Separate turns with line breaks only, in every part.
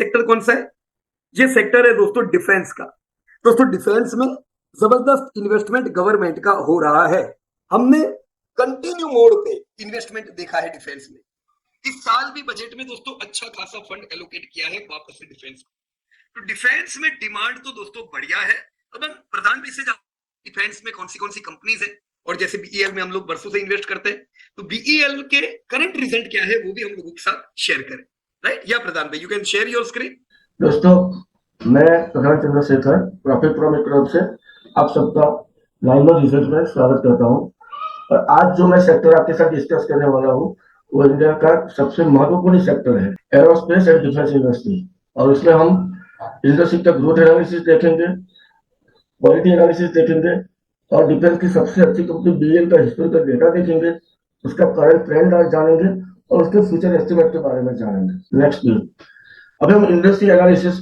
Sector कौन सा है? ये सेक्टर है दोस्तों डिफेंस का। दोस्तों डिफेंस में जबरदस्त इन्वेस्टमेंट गवर्नमेंट का हो रहा है। हमने कंटिन्यू मोड पे इन्वेस्टमेंट देखा है डिफेंस में। इस साल भी बजट में दोस्तों अच्छा खासा फंड एलोकेट किया है वापस से डिफेंस को। तो डिफेंस में डिमांड तो दोस्तों बढ़िया है। अब हम प्रधान से डिफेंस में कौन सी कंपनीज है, और जैसे बीईएल में हम लोग बरसों से इन्वेस्ट करते हैं, तो बीईएल के करंट रिजल्ट क्या है वो भी हम लोगों के साथ शेयर करें। राइट? या प्रधान भाई, you can share your screen.
दोस्तों, मैं प्रधान चंद्रशेखर प्रॉफिट प्रो की तरफ से आप सबका 9 मंथ रिजल्ट में स्वागत करता हूं। और आज जो मैं सेक्टर आपके साथ डिस्कस करने वाला हूं वो इंडिया का सबसे महत्वपूर्ण सेक्टर है, एरोस्पेस एंड डिफेंस इंडस्ट्री। और उसमें हम इंडस्ट्री का ग्रोथ एनालिसिस देखेंगे, क्वालिटी एनालिसिस देखेंगे और डिफेंस की सबसे अच्छी कंपनी बीएल का हिस्टोरिकल डेटा देखेंगे, उसका करंट ट्रेंड आज जानेंगे और उसके फ्यूचर एस्टिमेट के बारे में जानेंगे। Next view. अभी हम इंडस्ट्री एनालिसिस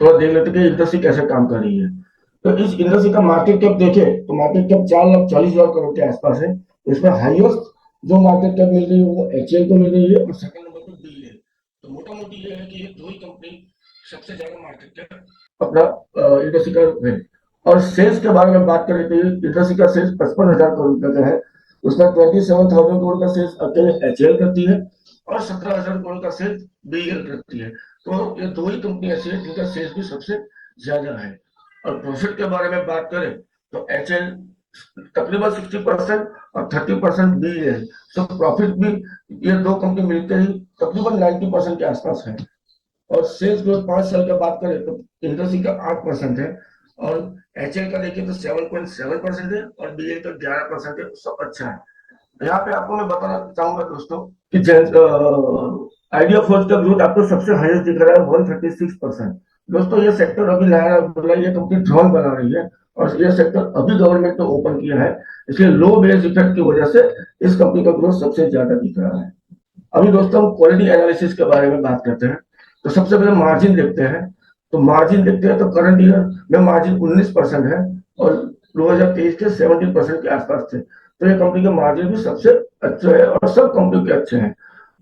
थोड़ा देख लेते हैं कि इंडस्ट्री कैसे काम कर रही है। तो इस इंडस्ट्री का मार्केट कैप देखें तो मार्केट कैप 4,40,000 करोड़ के आसपास है। इसमें हाईएस्ट जो मार्केट कैप मिल रही है वो एचएल को मिल रही है और सेकंड नंबर पर बीएल। तो मोटा मोटी ये है कि ये दो ही कंपनी सबसे ज्यादा मार्केट कैप अपना इंडस्ट्री का है। और सेल्स के बारे में बात करें तो इंडस्ट्री का सेल्स 55,000 करोड़ रुपए का है। उसमें 27,000 करोड़ का सेल्स अकेले एचएल करती है और 17,000 करोड़ का सेल्स बीएल करती है। तो ये दो ही कंपनी ऐसी है जिनका सेल्स भी सबसे ज्यादा है। और प्रॉफिट के बारे में बात करें तो एचएल तकरीबन 60% और 30% बी है। तो प्रॉफिट भी ये दो कंपनी मिलकर ही तकरीबन 90% के आसपास है। और सेल्स ग्रोथ 5 साल की बात करें तो इंडस्ट्री का 8% है और एचएल का देखिए तो 7.7% है और बीएल का 11% है। सब अच्छा है। यहाँ पे आपको मैं बताना चाहूंगा दोस्तों कि आइडिया फोर्स का ग्रोथ आपको सबसे हाईएस्ट दिख रहा है 136%। दोस्तों ये सेक्टर अभी नया बोला, ये कंपनी ड्रोन बना रही है और ये सेक्टर अभी गवर्नमेंट ने ओपन किया है, इसलिए लो बेस इफेक्ट की वजह से इस कंपनी का ग्रोथ सबसे ज्यादा दिख रहा है। अभी दोस्तों हम क्वालिटी एनालिसिस के बारे में बात करते हैं। तो सबसे पहले मार्जिन देखते हैं। तो मार्जिन देखते हैं तो करंट ईयर में मार्जिन 19% है और 2023 के 17% के आसपास थे। तो ये कंपनी का मार्जिन भी सबसे अच्छा है और सब कंपनी के अच्छे हैं।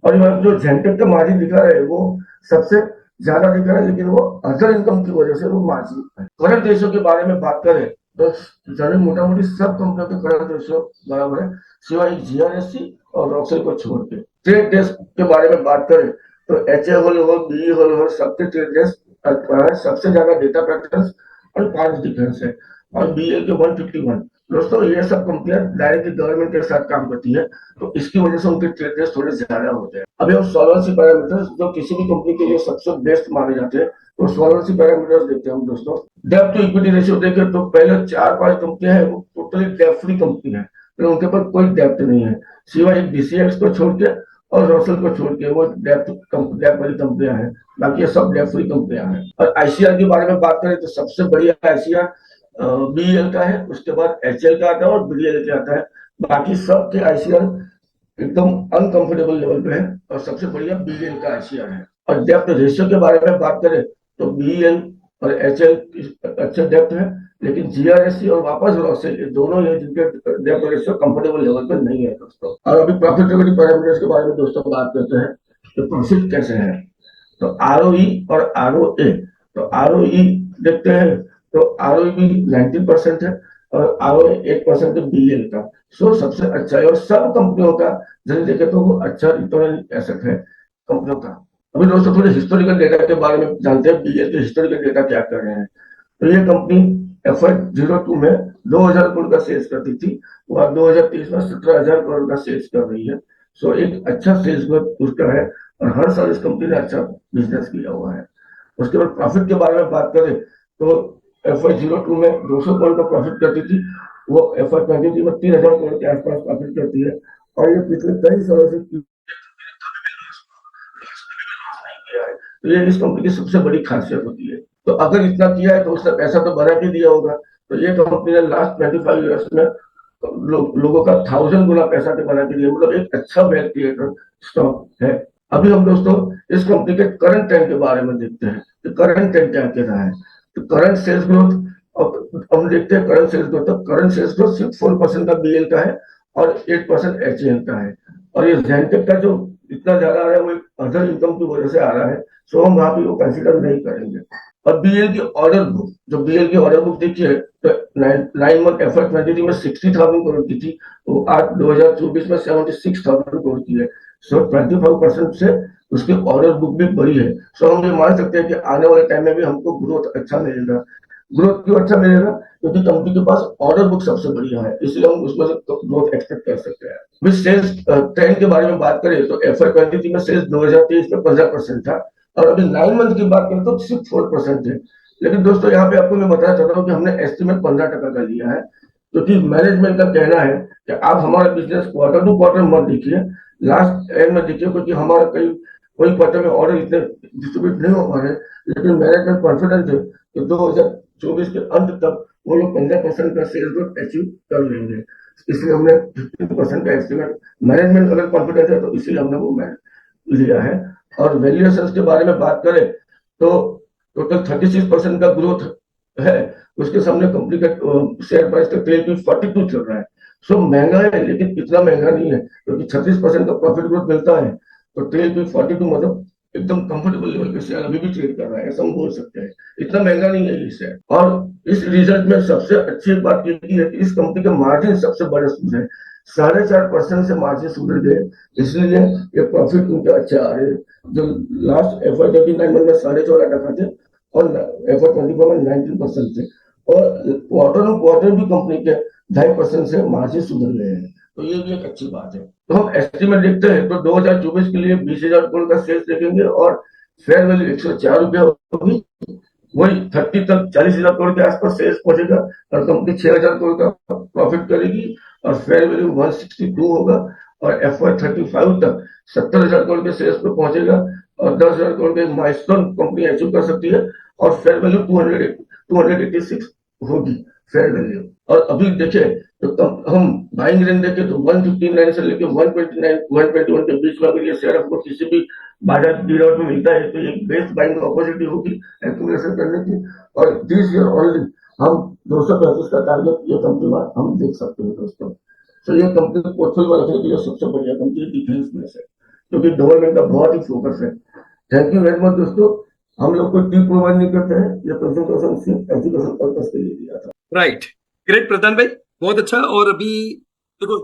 और जो जेंटेक का मार्जिन दिखा रहे हैं वो सबसे ज्यादा दिख रहा है, लेकिन वो अदर इनकम की वजह से वो मार्जिन है। करंट रेशियो के बारे में बात करें तो जरूर मोटा मोटी सब कंपनियों के करंट रेशियो बराबर है, सिवाय जीआरएससी और रॉक्सेल को छोड़ के। ट्रेड डेस्क के बारे में बात करें तो एच ए होल हो, बी होल हो, सबके ट्रेड डेस्क सबसे ज्यादा डेटा पैटर्न और 5 डिफेंस है और बी एल के 151। दोस्तों ये सब कंपनियां डायरेक्टली गवर्नमेंट के साथ काम करती है, तो इसकी वजह से उनके ट्रेड डेस्क थोड़े ज्यादा होते हैं। अभी हम सॉल्वेंसी पैरामीटर्स जो किसी भी कंपनी के लिए सबसे बेस्ट माने जाते हैं, तो सॉल्वेंसी पैरामीटर्स देखते हैं हम दोस्तों। डेब्ट टू इक्विटी रेशियो देखें तो पहले 4-5 कंपनियां हैं वो टोटली डेब्ट फ्री कंपनी है, तो उनके पास कोई डेब्ट नहीं है, सिवाय एक डीसीएक्स को छोड़ के और रॉसल को छोड़ के, वो डेब्ट वाली कंपनियां हैं। बाकी ये सब डेब्ट फ्री कंपनियां हैं। और आईसीआर के बारे में बात करें तो सबसे बढ़िया आईसीआर बीएल का है, उसके बाद एचएल का आता है और बीएल का आता है। बाकी सब के आईसीआर एकदम अनकंफर्टेबल लेवल पे है और सबसे बढ़िया बीएल का आईसीआर है। और डेप्थ रेशियो के बारे में बात करें तो बीएल और एचएल अच्छे डेप्थ है, लेकिन जीआरएससी और वापस रॉसेल ये दोनों है जिनके डेप्थ रेशियो कंफर्टेबल लेवल पे नहीं है दोस्तों। और अभी प्रॉफिटेबिलिटी पैरामीटर्स के बारे में दोस्तों बात करते हैं तो प्रॉफिट कैसे है। तो आरओई और आरओए। तो आरओई देखते हैं तो आरओई भी 19% है और आरओए 8% है बीएल का। सो सबसे अच्छा है और सब कंपनियों का जब देखे तो वो अच्छा रिटर्न एसेट है कंपनियों का। अभी दोस्तों थोड़े हिस्टोरिकल डेटा के बारे में जानते हैं, बीएल के हिस्टोरिकल डेटा क्या कर रहे हैं। तो ये कंपनी FY02 में 2,000 करोड़ का सेल्स करती थी, वह 2023 में 17,000 करोड़ का सेल्स कर रही है। सो एक अच्छा सेल्स ग्रोथ उसका है और हर साल इस कंपनी ने अच्छा बिजनेस किया हुआ है। उसके बाद प्रॉफिट के बारे में बात करें तो FY02 में 200 करोड़ का प्रॉफिट करती थी, वो FY23 में 3,000 करोड़ के आसपास प्रॉफिट करती है। और ये पिछले कई सालों से तो ये इस कंपनी की सबसे बड़ी खासियत होती है। तो अगर इतना किया है तो उसने पैसा तो बना के दिया होगा। तो ये कंपनी ने लास्ट 25 ईयर्स में लोगों का 1000 गुना पैसा के बना के दिया, मतलब एक अच्छा वैल्यू क्रिएटर स्टॉक है। अभी हम दोस्तों इस कंपनी के करंट ट्रेंड के बारे में देखते हैं कि करंट ट्रेंड क्या कह रहा है। तो करंट सेल्स ग्रोथ, अब हम देखते हैं करंट सेल्स ग्रोथ। तो करंट सेल्स ग्रोथ 4% का बीएल का है और 8% एचएल का है। और ये जेंटेक का जो इतना ज्यादा आ रहा है वो अदर इनकम की वजह से आ रहा है, सो हम वहां पे वो कंसिडर नहीं करेंगे। और बीएल की ऑर्डर बुक, जो बीएल की ऑर्डर बुक देखिए तो 9 मंथ FY23 में 60,000 करोड़ की थी, वो आज 2024 में 76,000 करोड़ की है। सो 25% से उसकी ऑर्डर बुक भी बड़ी है। सो हम ये मान सकते हैं कि आने वाले टाइम में भी हमको ग्रोथ अच्छा मिलेगा। ग्रोथ क्यों अच्छा मिलेगा? क्योंकि कंपनी के पास ऑर्डर बुक सबसे बढ़िया है, इसलिए हम उसमें से ग्रोथ एक्सपेक्ट कर सकते हैं। विद सेल्स ट्रेंड के बारे में बात करें तो FY23 में सेल्स 2023 में 15% था, और अभी 9 मंथ की बात करें तो सिर्फ 4% है। लेकिन दोस्तों यहाँ पे आपको मैं बताना चाहता हूँ कि हमने एस्टिमेट 15% का लिया है, क्योंकि मैनेजमेंट का कहना है कि आप हमारा बिजनेस क्वार्टर टू क्वार्टर मत देखिए, लास्ट एंड में देखिए, क्योंकि हमारा कोई क्वार्टर में ऑर्डर इतने डिस्ट्रीब्यूट नहीं हो पा रहे। लेकिन मैनेजमेंट कॉन्फिडेंस है कि 2024 के अंत तक वो लोग 15% का सेल्स ग्रोथ अचीव कर लेंगे। इसलिए हमने 15% का एस्टिमेट, मैनेजमेंट अगर कॉन्फिडेंस है तो इसीलिए हमने वो लिया है। और वैल्यूएशन के बारे में बात करें तो टोटल 36% का ग्रोथ है, उसके सामने कंपनी का शेयर प्राइस का ट्रेल भी 42 चल रहा है। सो महंगा है, लेकिन इतना महंगा नहीं है, क्योंकि 36% का प्रॉफिट ग्रोथ मिलता है तो ट्रेल भी 42 मतलब एकदम कंफर्टेबल लेवल पे शेयर अभी भी ट्रेड कर रहा है, ऐसा हम बोल सकते हैं। इतना महंगा नहीं है ये शेयर। और इस रिजल्ट में सबसे अच्छी बात ये है कि इस कंपनी के मार्जिन सबसे बड़े सूद है, 4.5% से मार्जिन सुधर गए, इसलिए ये प्रॉफिट उनके अच्छे आ रहे हैं। जो लास्ट FY29 में 14.5 थे और FY24 में 19% थे, और क्वार्टर ऑन क्वार्टर भी कंपनी के 2.5% से मार्जिन सुधर गए हैं, तो ये भी एक अच्छी बात है। तो हम एस्टिमेट देखते हैं तो 2024 के लिए 20,000 करोड़ का सेल्स देखेंगे और फेयर वैल्यू 104 रुपया होगी, वही 30 तक 40,000 करोड़ के आसपास सेल्स पहुंचेगा और कंपनी 6,000 करोड़ का प्रॉफिट करेगी और फेयर वैल्यू 162 होगा, और FY35 तक 70,000 करोड़ के सेल्स पे पहुंचेगा और 10,000 करोड़ के माइलस्टोन कंपनी अचीव कर सकती है, और फेयर वैल्यू 286 होगी फेयर वैल्यू। और अभी देखे तो हम बाइंग रेंज देखे तो 159 से लेकर 129 121 के बीच में अगर ये शेयर आपको किसी भी बाजार गिरावट में मिलता है तो एक बेस्ट बाइंग अपॉर्चुनिटी होगी एक्यूमुलेशन करने की। और दिस ईयर ओनली हम 235 का टारगेट ये कंपनी में हम देख सकते हैं दोस्तों। तो ये कंपनी पोर्टफोलियो में रखने के लिए सबसे बढ़िया कंपनी डिफेंस में से, क्योंकि गवर्नमेंट का बहुत ही फोकस है। थैंक यू वेरी मच दोस्तों। हम लोग को टी प्रोवाइड नहीं करते हैं, ये प्रेजेंटेशन सिर्फ एजुकेशन पर्पज के लिए दिया था।
राइट, ग्रेट प्रधान भाई, बहुत अच्छा। और अभी देखो,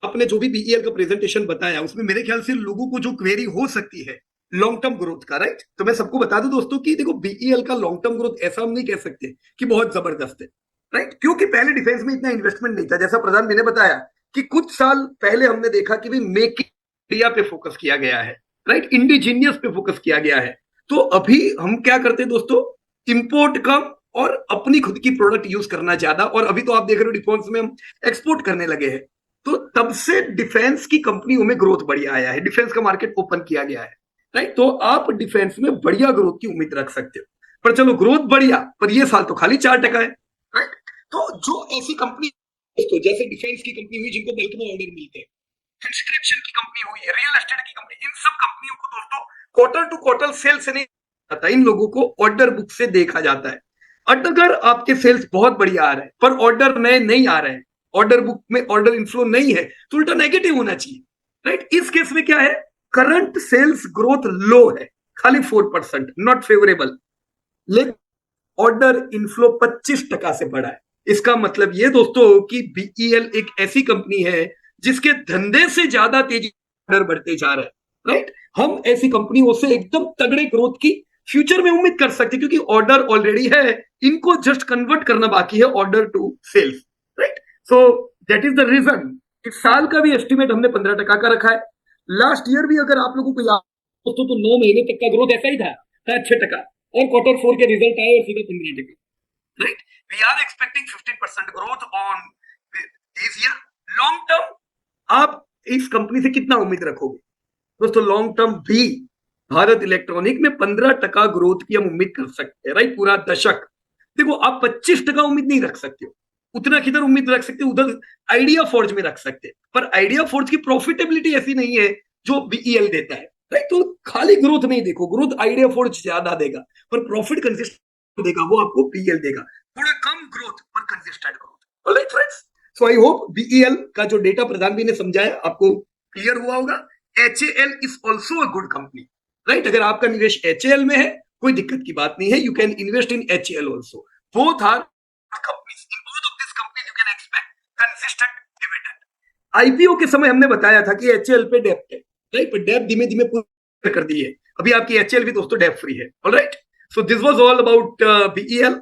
आपने जो भी बीईएल का प्रेजेंटेशन बताया उसमें मेरे ख्याल से लोगों को जो क्वेरी हो सकती है लॉन्ग टर्म ग्रोथ का, राइट, तो मैं सबको बता दूं दोस्तों कि देखो बीईएल का लॉन्ग टर्म ग्रोथ ऐसा हम नहीं कह सकते कि बहुत जबरदस्त है, राइट, क्योंकि पहले डिफेंस में इतना इन्वेस्टमेंट नहीं था। जैसा प्रधान मैंने बताया कि कुछ साल पहले हमने देखा कि भाई मेक इन इंडिया पे फोकस किया गया है, राइट, इंडिजीनियस पे फोकस किया गया है। तो अभी हम क्या करते हैं दोस्तों, इंपोर्ट कम और अपनी खुद की प्रोडक्ट यूज करना ज्यादा। और अभी तो आप देख रहे हो डिफेंस में हम एक्सपोर्ट करने लगे हैं, तो तब से डिफेंस की कंपनियों में ग्रोथ बढ़िया आया है, डिफेंस का मार्केट ओपन किया गया है, राइट। तो आप डिफेंस में बढ़िया ग्रोथ की उम्मीद रख सकते हो। पर चलो ग्रोथ बढ़िया, पर ये साल तो खाली 4% है, राइट। तो जो ऐसी कंपनी तो जैसे डिफेंस की कंपनी हुई जिनको बल्क में ऑर्डर मिलते हैं, कंस्ट्रक्शन की कंपनी हुई, रियल एस्टेट की कंपनी, इन सब कंपनियों को दोस्तों क्वार्टर टू क्वार्टर सेल्स नहीं आता, इन लोगों को ऑर्डर बुक से देखा जाता है। अगर आपके सेल्स बहुत बढ़िया आ रहे हैं पर ऑर्डर नए नहीं आ रहे हैं, ऑर्डर बुक में ऑर्डर इनफ्लो नहीं है, तो उल्टा नेगेटिव होना चाहिए, राइट। इस केस में क्या है, करंट सेल्स ग्रोथ लो है, खाली 4%, नॉट फेवरेबल, लेकिन ऑर्डर इनफ्लो 25% से बढ़ा है। इसका मतलब ये दोस्तों कि बीईएल एक ऐसी कंपनी है जिसके धंधे से ज्यादा तेजी ऑर्डर बढ़ते जा रहे हैं, राइट। हम ऐसी कंपनियों से एकदम तगड़े ग्रोथ की फ्यूचर में उम्मीद कर सकते हैं, क्योंकि ऑर्डर ऑलरेडी है, इनको जस्ट कन्वर्ट करना बाकी है order to sales, right. So that is the reason. इस साल का भी एस्टिमेट हमने 15% का रखा है। लास्ट ईयर भी अगर आप लोगों को याद दोस्तों तो 9 महीने तक का ग्रोथ ऐसा ही था 6%, और क्वार्टर 4 के रिजल्ट आए और सीधा 15%, right? We are expecting 15% growth on this year. Long term, आप इस कंपनी से कितना उम्मीद रखोगे दोस्तों? लॉन्ग टर्म भी भारत इलेक्ट्रॉनिक में 15% ग्रोथ की हम उम्मीद कर सकते हैं, राइट, पूरा दशक। देखो आप 25% उम्मीद नहीं रख सकते हो, उतना किधर उम्मीद रख सकते हो, उधर आइडिया फोर्ज में रख सकते हैं, पर आइडिया फोर्ज की प्रॉफिटेबिलिटी ऐसी नहीं है जो बीईएल देता है, राइट। तो खाली ग्रोथ नहीं देखो, ग्रोथ आइडिया फोर्ज ज्यादा देगा, पर प्रॉफिट कंसिस्टेंट देगा वो आपको बीईएल देगा, थोड़ा कम ग्रोथ पर consistent growth. Alright friends, so I hope BEL का जो डेटा प्रधान भी ने समझाया आपको क्लियर हुआ होगा। HAL is also a good company, right. अगर आपका निवेश HAL में है, कोई दिक्कत की बात नहीं है, you can invest in HAL also. Both are companies, in both of this companies you can expect consistent dividend. IPO के समय हमने बताया था कि HAL पे डेप्ट है, राइट, पर डेप्ट धीमे धीमे पूरी कर दी है, अभी आपकी HAL भी दोस्तों डेप्ट फ्री है, alright. So this was all about BEL।